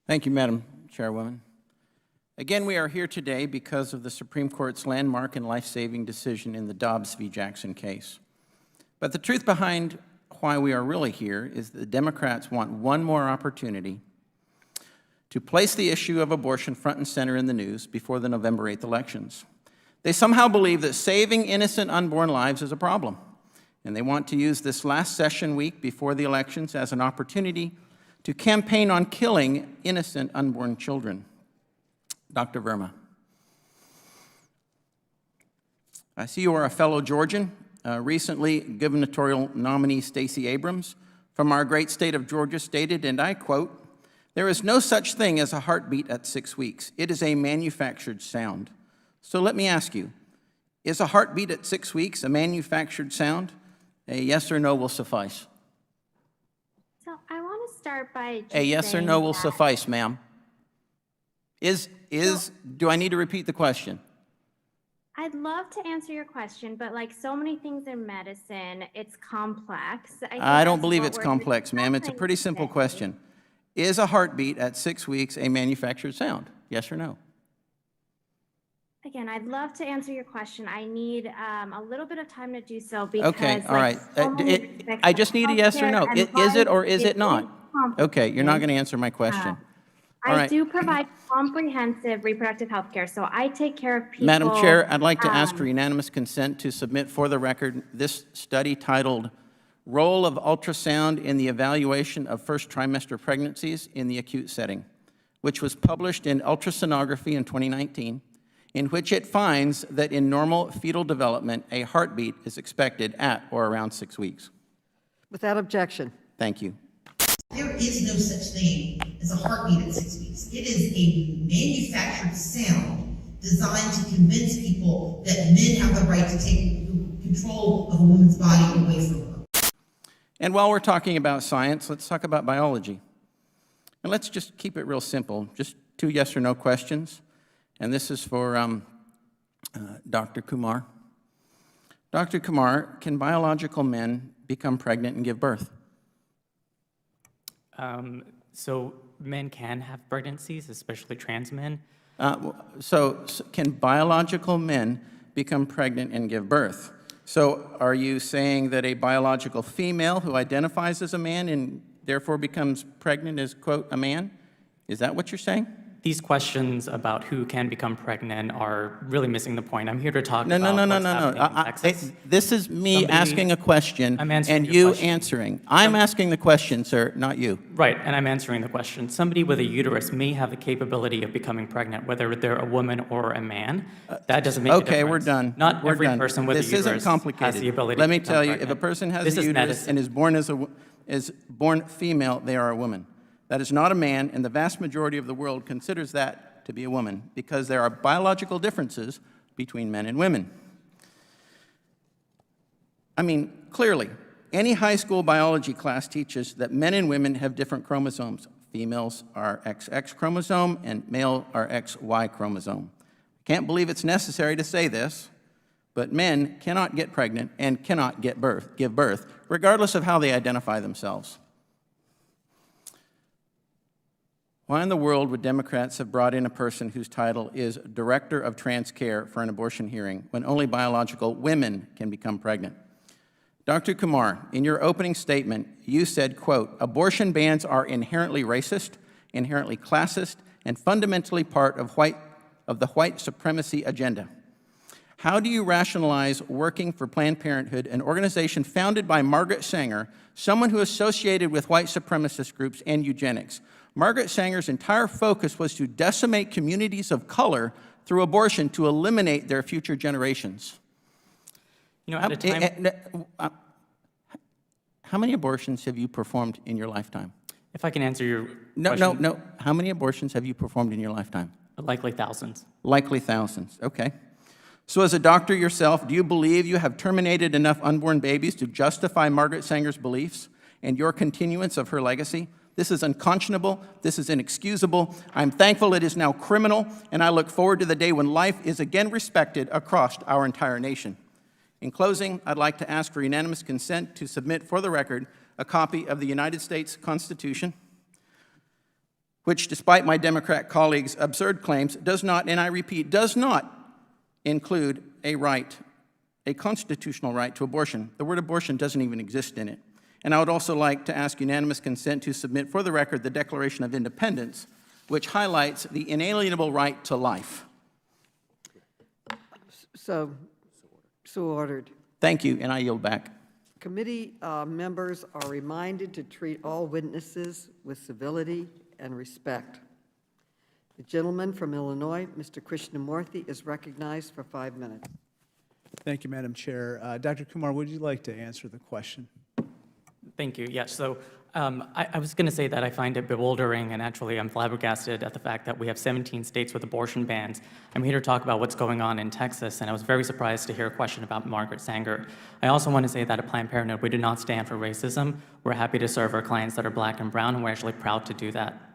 Thank you, Madam Chairwoman. Again, we are here today because of the Supreme Court's landmark and life-saving decision in the Dobbs v. Jackson case. But the truth behind why we are really here is that the Democrats want one more opportunity to place the issue of abortion front and center in the news before the November 8th elections. They somehow believe that saving innocent unborn lives is a problem, and they want to use this last session week before the elections as an opportunity to campaign on killing innocent unborn children. Dr. Verma, I see you are a fellow Georgian. Recently, gubernatorial nominee Stacey Abrams from our great state of Georgia stated, and I quote, "There is no such thing as a heartbeat at 6 weeks. It is a manufactured sound." So let me ask you, is a heartbeat at 6 weeks a manufactured sound? A yes or no will suffice. So I want to start by just A yes or no will suffice, ma'am. Do I need to repeat the question? I'd love to answer your question, but like so many things in medicine, it's complex. I don't believe it's complex, ma'am. It's a pretty simple question. Is a heartbeat at 6 weeks a manufactured sound? Yes or no? Again, I'd love to answer your question. I need a little bit of time to do so because Okay, all right. I just need a yes or no. Is it or is it not? Okay, you're not going to answer my question. I do provide comprehensive reproductive health care, so I take care of people. Madam Chair, I'd like to ask for unanimous consent to submit for the record this study titled Role of Ultrasound in the Evaluation of First Trimester Pregnancies in the Acute Setting, which was published in Ultrasonography in 2019, in which it finds that in normal fetal development, a heartbeat is expected at or around 6 weeks. Without objection. Thank you. There is no such thing as a heartbeat at 6 weeks. It is a manufactured sound designed to convince people that men have the right to take control of a woman's body away from her. And while we're talking about science, let's talk about biology. And let's just keep it real simple, just 2 yes or no questions. And this is for Dr. Kumar. Dr. Kumar, can biological men become pregnant and give birth? So men can have pregnancies, especially trans men. So can biological men become pregnant and give birth? So are you saying that a biological female who identifies as a man and therefore becomes pregnant is, quote, a man? Is that what you're saying? These questions about who can become pregnant are really missing the point. I'm here to talk about No. This is me asking a question and you answering. I'm asking the question, sir, not you. Right, and I'm answering the question. Somebody with a uterus may have the capability of becoming pregnant, whether they're a woman or a man. That doesn't make a difference. Okay, we're done. Not every person with a uterus isn't complicated. has the ability Let me to become tell you, pregnant. if a person has This a is uterus medicine. and is born female, they are a woman. That is not a man, and the vast majority of the world considers that to be a woman because there are biological differences between men and women. I mean, clearly, any high school biology class teaches that men and women have different chromosomes. Females are XX chromosome and male are XY chromosome. Can't believe it's necessary to say this, but men cannot get pregnant and cannot give birth, regardless of how they identify themselves. Why in the world would Democrats have brought in a person whose title is Director of Trans Care for an abortion hearing when only biological women can become pregnant? Dr. Kumar, in your opening statement, you said, quote, abortion bans are inherently racist, inherently classist, and fundamentally part of the white supremacy agenda. How do you rationalize working for Planned Parenthood, an organization founded by Margaret Sanger, someone who associated with white supremacist groups and eugenics? Margaret Sanger's entire focus was to decimate communities of color through abortion to eliminate their future generations. You know, at a time... How many abortions have you performed in your lifetime? If I can answer your question. No. How many abortions have you performed in your lifetime? Likely thousands. Likely thousands, okay. So as a doctor yourself, do you believe you have terminated enough unborn babies to justify Margaret Sanger's beliefs and your continuance of her legacy? This is unconscionable. This is inexcusable. I'm thankful it is now criminal, and I look forward to the day when life is again respected across our entire nation. In closing, I'd like to ask for unanimous consent to submit for the record a copy of the United States Constitution, which, despite my Democrat colleagues' absurd claims, does not, and I repeat, does not include a right, a constitutional right to abortion. The word abortion doesn't even exist in it. And I would also like to ask unanimous consent to submit for the record the Declaration of Independence, which highlights the inalienable right to life. So ordered. Thank you, and I yield back. Committee members are reminded to treat all witnesses with civility and respect. The gentleman from Illinois, Mr. Krishnamurthy, is recognized for 5 minutes. Thank you, Madam Chair. Dr. Kumar, would you like to answer the question? Thank you. Yes. So I was going to say that I find it bewildering, and actually I'm flabbergasted at the fact that we have 17 states with abortion bans. I'm here to talk about what's going on in Texas, and I was very surprised to hear a question about Margaret Sanger. I also want to say that at Planned Parenthood, we do not stand for racism. We're happy to serve our clients that are black and brown, and we're actually proud to do that.